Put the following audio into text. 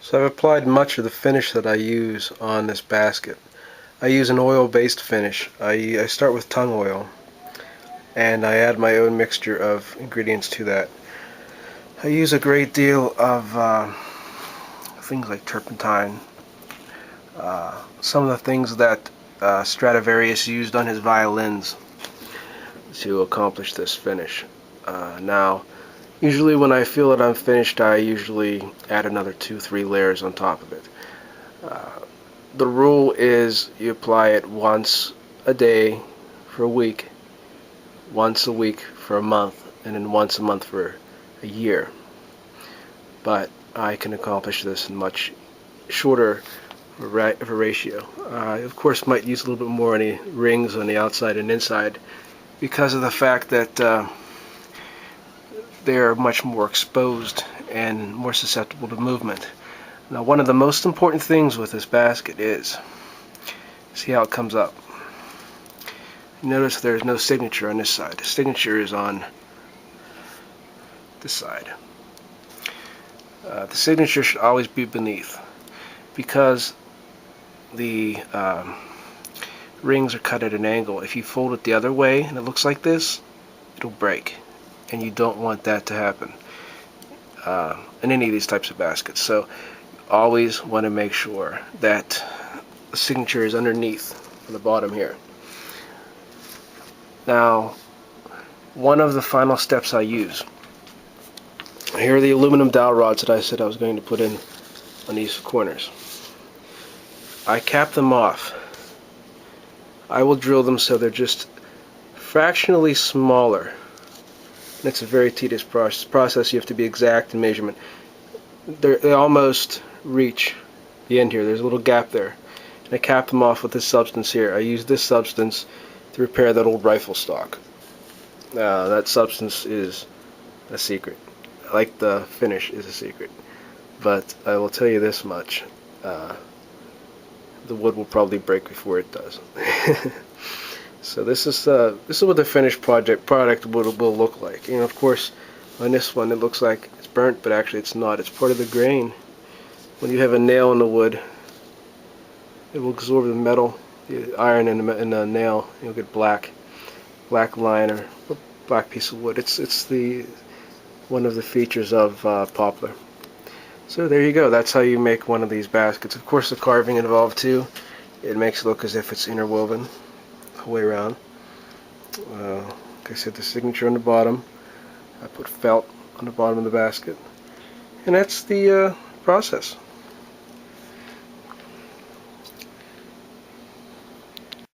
So I've applied much of the finish that I use on this basket. I use an oil-based finish. I start with tung oil, and I add my own mixture of ingredients to that. I use a great deal of things like turpentine, some of the things that Stradivarius used on his violins to accomplish this finish. Now, usually when I feel that I'm finished, I usually add another 2-3 layers on top of it. The rule is you apply it once a day for a week, once a week for a month, and then once a month for a year. But I can accomplish this in much shorter of a ratio. I, of course, might use a little bit more on the rings on the outside and inside because of the fact that they're much more exposed and more susceptible to movement. Now, one of the most important things with this basket is, see how it comes up. Notice there's no signature on this side. The signature is on this side. The signature should always be beneath because the rings are cut at an angle. If you fold it the other way and it looks like this, it'll break, and you don't want that to happen in any of these types of baskets. So always want to make sure that the signature is underneath on the bottom here. Now, one of the final steps I use, here are the aluminum dowel rods that I said I was going to put in on these corners. I cap them off. I will drill them so they're just fractionally smaller. And it's a very tedious process. You have to be exact in measurement. They almost reach the end here. There's a little gap there. And I cap them off with this substance here. I use this substance to repair that old rifle stock. That substance is a secret. Like the finish is a secret. But I will tell you this much. The wood will probably break before it does. So this is what the finished product will look like. And of course, on this one it looks like it's burnt, but actually it's not. It's part of the grain. When you have a nail in the wood, it will absorb the metal, the iron in the nail. You'll get black line or black piece of wood. It's the one of the features of poplar. So there you go. That's how you make one of these baskets. Of course, the carving involved too. It makes it look as if it's interwoven the whole way around. Like I said, the signature on the bottom. I put felt on the bottom of the basket, and that's the process.